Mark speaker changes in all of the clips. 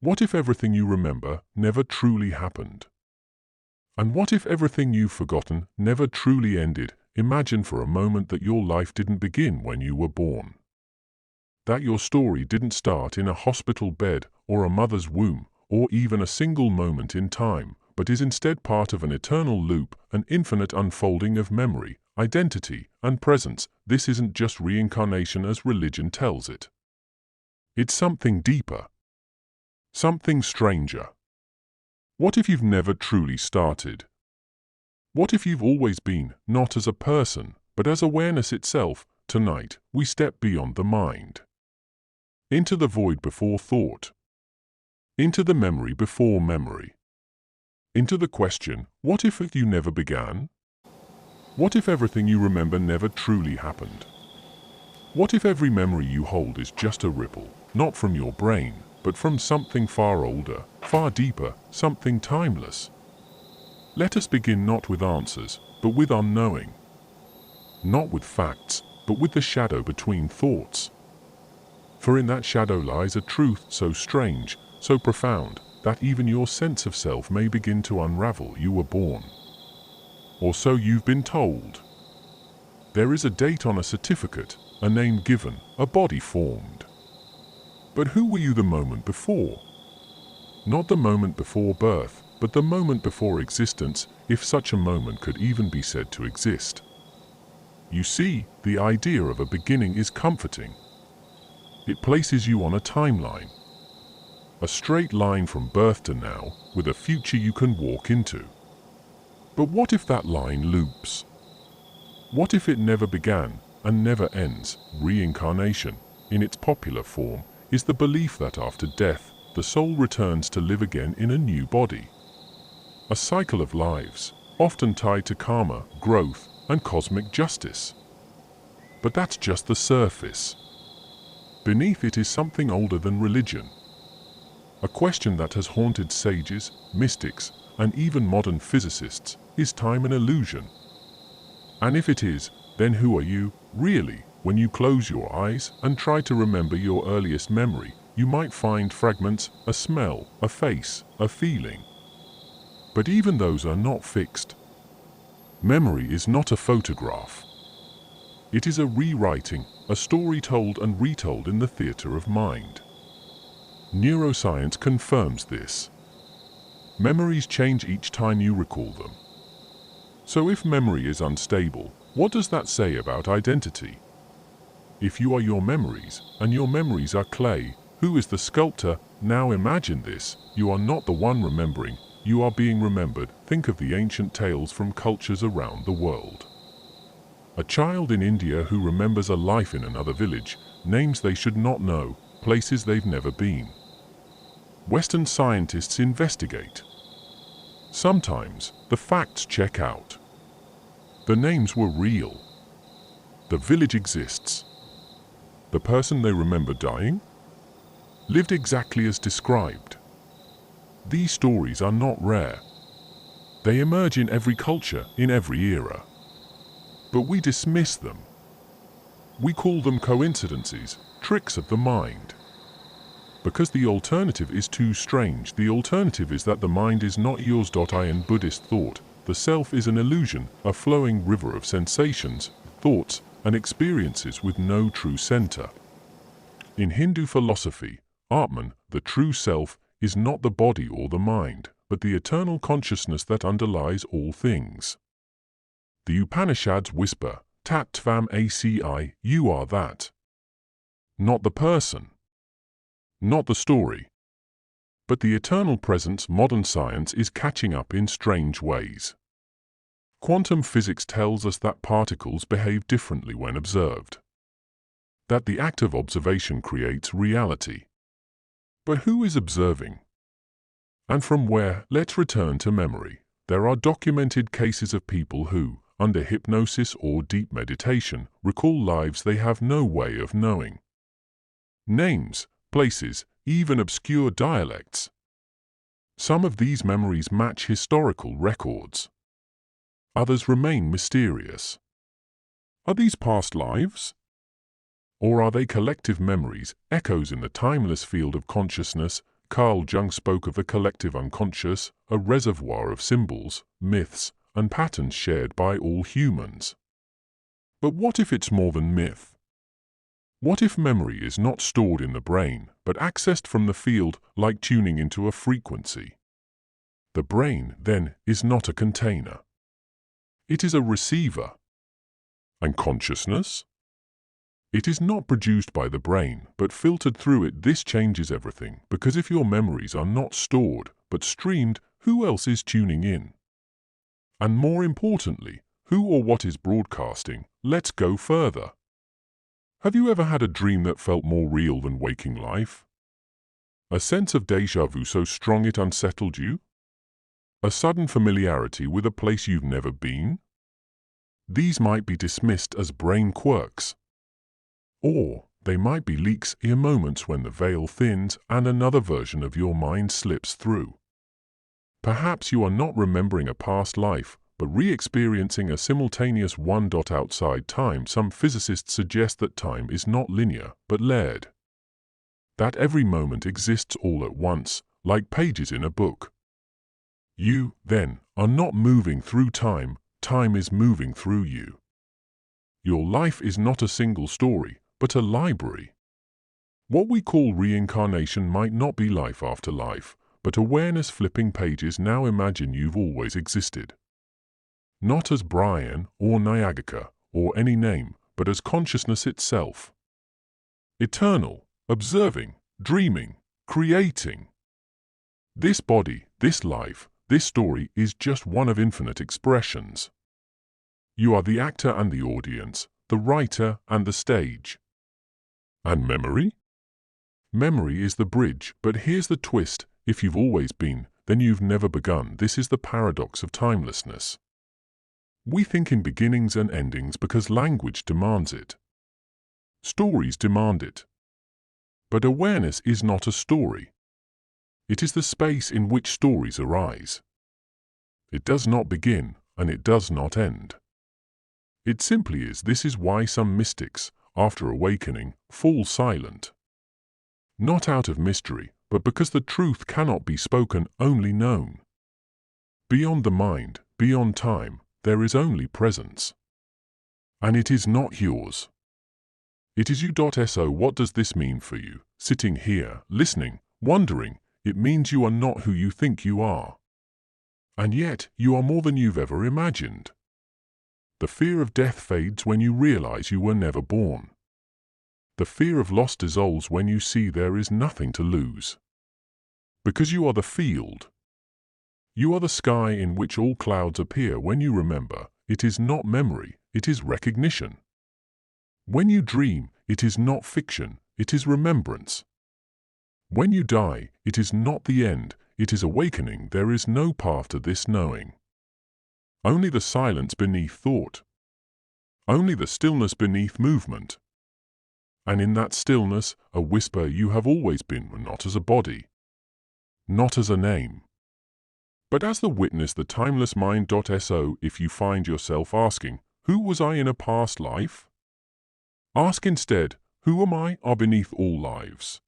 Speaker 1: What if everything you remember never truly happened? And what if everything you've forgotten never truly ended? Imagine for a moment that your life didn't begin when you were born. That your story didn't start in a hospital bed or a mother's womb or even a single moment in time, but is instead part of an eternal loop, an infinite unfolding of memory, identity, and presence. This isn't just reincarnation as religion tells it. It's something deeper. Something stranger. What if you've never truly started? What if you've always been, not as a person, but as awareness itself? Tonight, we step beyond the mind. Into the void before thought. Into the memory before memory. Into the question, what if you never began? What if everything you remember never truly happened? What if every memory you hold is just a ripple, not from your brain, but from something far older, far deeper, something timeless? Let us begin not with answers, but with unknowing. Not with facts, but with the shadow between thoughts. For in that shadow lies a truth so strange, so profound, that even your sense of self may begin to unravel. You were born. Or so you've been told. There is a date on a certificate, a name given, a body formed. But who were you the moment before? Not the moment before birth, but the moment before existence, if such a moment could even be said to exist. You see, the idea of a beginning is comforting. It places you on a timeline. A straight line from birth to now, with a future you can walk into. But what if that line loops? What if it never began and never ends? Reincarnation, in its popular form, is the belief that after death, the soul returns to live again in a new body. A cycle of lives, often tied to karma, growth, and cosmic justice. But that's just the surface. Beneath it is something older than religion. A question that has haunted sages, mystics, and even modern physicists: is time an illusion? And if it is, then who are you, really? When you close your eyes and try to remember your earliest memory, you might find fragments, a smell, a face, a feeling. But even those are not fixed. Memory is not a photograph. It is a rewriting, a story told and retold in the theater of mind. Neuroscience confirms this. Memories change each time you recall them. So if memory is unstable, what does that say about identity? If you are your memories, and your memories are clay, who is the sculptor? Now imagine this: you are not the one remembering, you are being remembered. Think of the ancient tales from cultures around the world. A child in India who remembers a life in another village, names they should not know, places they've never been. Western scientists investigate. Sometimes, the facts check out. The names were real. The village exists. The person they remember dying lived exactly as described. These stories are not rare. They emerge in every culture, in every era. But we dismiss them. We call them coincidences, tricks of the mind. Because the alternative is too strange. The alternative is that the mind is not yours. In Buddhist thought, the self is an illusion, a flowing river of sensations, thoughts, and experiences with no true center. In Hindu philosophy, Atman, the true self, is not the body or the mind, but the eternal consciousness that underlies all things. The Upanishads whisper, Tat Tvam Asi, you are that. Not the person. Not the story. But the eternal presence. Modern science is catching up in strange ways. Quantum physics tells us that particles behave differently when observed. That the act of observation creates reality. But who is observing? And from where? Let's return to memory. There are documented cases of people who, under hypnosis or deep meditation, recall lives they have no way of knowing. Names, places, even obscure dialects. Some of these memories match historical records. Others remain mysterious. Are these past lives? Or are they collective memories, echoes in the timeless field of consciousness? Carl Jung spoke of the collective unconscious, a reservoir of symbols, myths, and patterns shared by all humans. But what if it's more than myth? What if memory is not stored in the brain, but accessed from the field like tuning into a frequency? The brain, then, is not a container. It is a receiver. And consciousness? It is not produced by the brain, but filtered through it. This changes everything, because if your memories are not stored, but streamed, who else is tuning in? And more importantly, who or what is broadcasting? Let's go further. Have you ever had a dream that felt more real than waking life? A sense of déjà vu so strong it unsettled you? A sudden familiarity with a place you've never been? These might be dismissed as brain quirks. Or they might be leaks, moments when the veil thins and another version of your mind slips through. Perhaps you are not remembering a past life, but re-experiencing a simultaneous one. Outside time, some physicists suggest that time is not linear, but layered. That every moment exists all at once, like pages in a book. You, then, are not moving through time, time is moving through you. Your life is not a single story, but a library. What we call reincarnation might not be life after life, but awareness flipping pages. Now imagine you've always existed. Not as Brian or Nyagaka or any name, but as consciousness itself. Eternal, observing, dreaming, creating. This body, this life, this story is just one of infinite expressions. You are the actor and the audience, the writer and the stage. And memory? Memory is the bridge, but here's the twist: if you've always been, then you've never begun. This is the paradox of timelessness. We think in beginnings and endings because language demands it. Stories demand it. But awareness is not a story. It is the space in which stories arise. It does not begin, and it does not end. It simply is. This is why some mystics, after awakening, fall silent. Not out of mystery, but because the truth cannot be spoken, only known. Beyond the mind, beyond time, there is only presence. And it is not yours. It is you. So what does this mean for you? Sitting here, listening, wondering, it means you are not who you think you are. And yet, you are more than you've ever imagined. The fear of death fades when you realize you were never born. The fear of loss dissolves when you see there is nothing to lose. Because you are the field. You are the sky in which all clouds appear. When you remember, it is not memory, it is recognition. When you dream, it is not fiction, it is remembrance. When you die, it is not the end, it is awakening. There is no path to this knowing. Only the silence beneath thought. Only the stillness beneath movement. And in that stillness, a whisper: you have always been, not as a body, not as a name, but as the witness, the timeless mind. So if you find yourself asking, who was I in a past life? Ask instead, who am I are beneath all lives?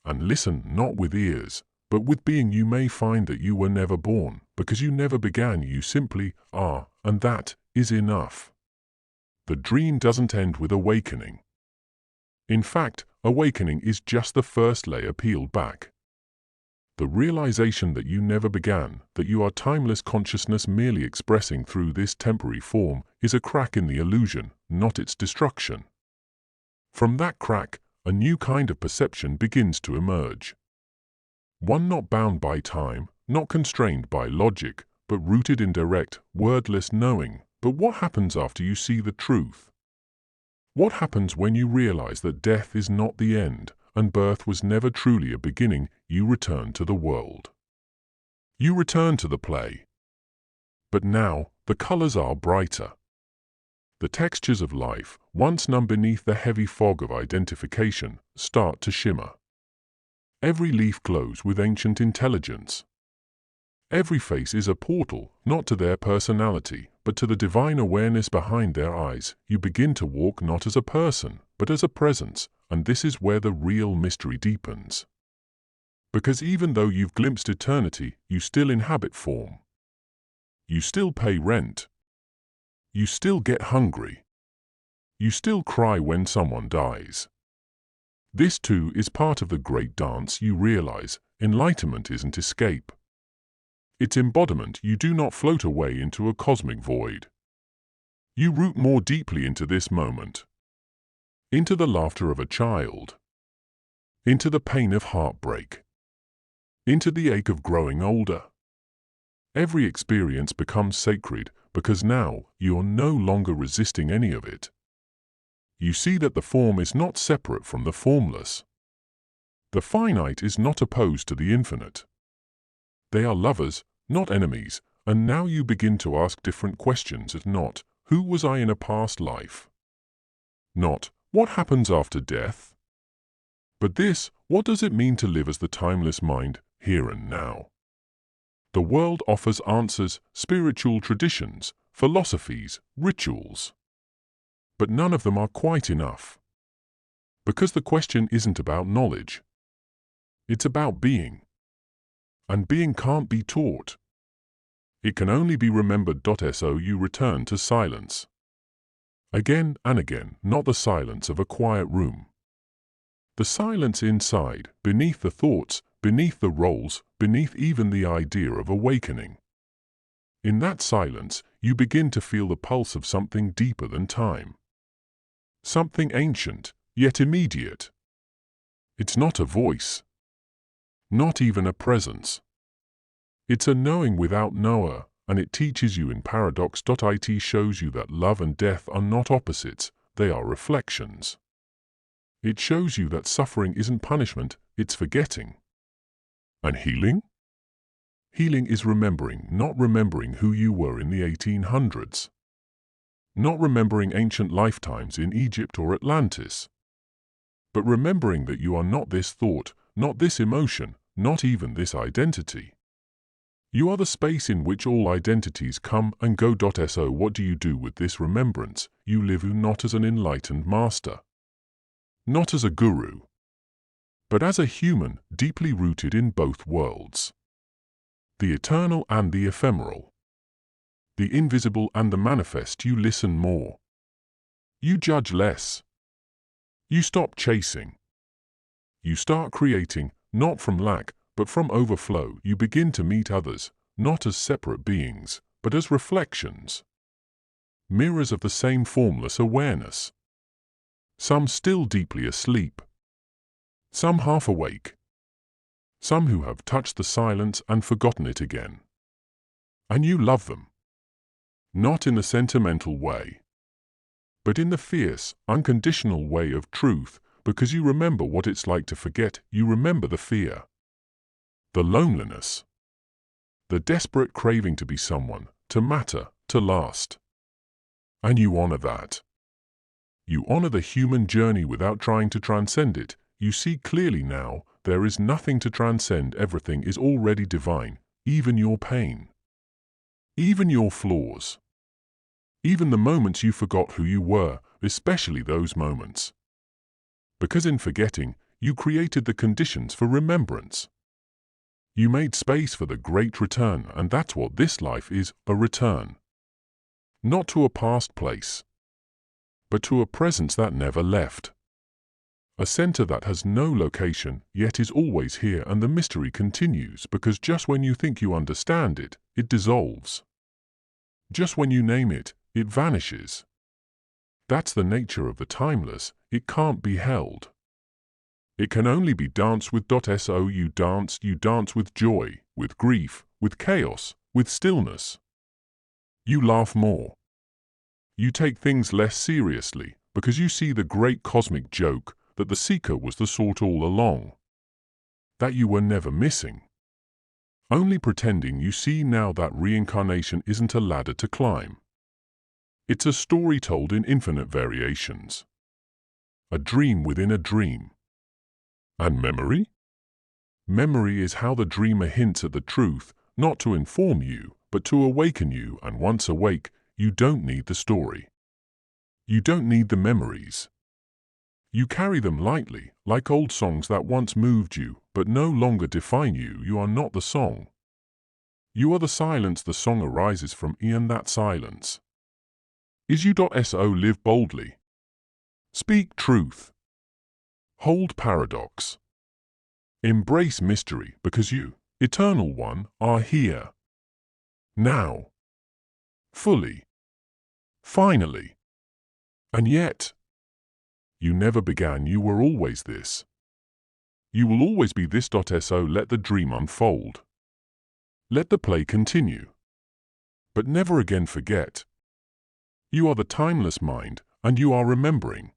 Speaker 1: And listen not with ears, but with being. You may find that you were never born, because you never began. You simply are, and that is enough. The dream doesn't end with awakening. In fact, awakening is just the first layer peeled back. The realization that you never began, that you are timeless consciousness merely expressing through this temporary form, is a crack in the illusion, not its destruction. From that crack, a new kind of perception begins to emerge. One not bound by time, not constrained by logic, but rooted in direct, wordless knowing. But what happens after you see the truth? What happens when you realize that death is not the end, and birth was never truly a beginning? You return to the world. You return to the play. But now, the colors are brighter. The textures of life, once numb beneath the heavy fog of identification, start to shimmer. Every leaf glows with ancient intelligence. Every face is a portal, not to their personality, but to the divine awareness behind their eyes. You begin to walk not as a person, but as a presence, and this is where the real mystery deepens. Because even though you've glimpsed eternity, you still inhabit form. You still pay rent. You still get hungry. You still cry when someone dies. This too is part of the great dance. You realize enlightenment isn't escape. It's embodiment. You do not float away into a cosmic void. You root more deeply into this moment, into the laughter of a child, into the pain of heartbreak, into the ache of growing older. Every experience becomes sacred because now you are no longer resisting any of it. You see that the form is not separate from the formless. The finite is not opposed to the infinite. They are lovers, not enemies, and now you begin to ask different questions. Not, who was I in a past life? Not, what happens after death? But this, what does it mean to live as the timeless mind, here and now? The world offers answers, spiritual traditions, philosophies, rituals. But none of them are quite enough. Because the question isn't about knowledge. It's about being. And being can't be taught. It can only be remembered. So you return to silence. Again and again, not the silence of a quiet room. The silence inside, beneath the thoughts, beneath the roles, beneath even the idea of awakening. In that silence, you begin to feel the pulse of something deeper than time. Something ancient, yet immediate. It's not a voice. Not even a presence. It's a knowing without knower, and it teaches you in paradox. It shows you that love and death are not opposites, they are reflections. It shows you that suffering isn't punishment, it's forgetting. And healing? Healing is remembering, not remembering who you were in the 1800s. Not remembering ancient lifetimes in Egypt or Atlantis. But remembering that you are not this thought, not this emotion, not even this identity. You are the space in which all identities come and go. So what do you do with this remembrance? You live not as an enlightened master. Not as a guru. But as a human, deeply rooted in both worlds. The eternal and the ephemeral. The invisible and the manifest. You listen more. You judge less. You stop chasing. You start creating, not from lack, but from overflow. You begin to meet others, not as separate beings, but as reflections. Mirrors of the same formless awareness. Some still deeply asleep. Some half awake. Some who have touched the silence and forgotten it again. And you love them. Not in the sentimental way, but in the fierce, unconditional way of truth, because you remember what it's like to forget. You remember the fear, the loneliness, the desperate craving to be someone, to matter, to last. And you honor that. You honor the human journey without trying to transcend it. You see clearly now, there is nothing to transcend. Everything is already divine, even your pain, even your flaws. Even the moments you forgot who you were, especially those moments. Because in forgetting, you created the conditions for remembrance. You made space for the great return, and that's what this life is, a return. Not to a past place, but to a presence that never left. A center that has no location, yet is always here, and the mystery continues because just when you think you understand it, it dissolves. Just when you name it, it vanishes. That's the nature of the timeless. It can't be held. It can only be danced with. So you dance with joy, with grief, with chaos, with stillness. You laugh more. You take things less seriously because you see the great cosmic joke that the seeker was the sort all along. That you were never missing. Only pretending. You see now that reincarnation isn't a ladder to climb. It's a story told in infinite variations. A dream within a dream. And memory? Memory is how the dreamer hints at the truth, not to inform you, but to awaken you, and once awake, you don't need the story. You don't need the memories. You carry them lightly, like old songs that once moved you, but no longer define you. You are not the song. You are the silence the song arises from. In that silence is you.so. Live boldly. Speak truth. Hold paradox. Embrace mystery, because you, Eternal One, are here. Now. Fully. Finally. And yet, you never began. You were always this. You will always be this.so. Let the dream unfold. Let the play continue. But never again forget. You are the timeless mind, and you are remembering.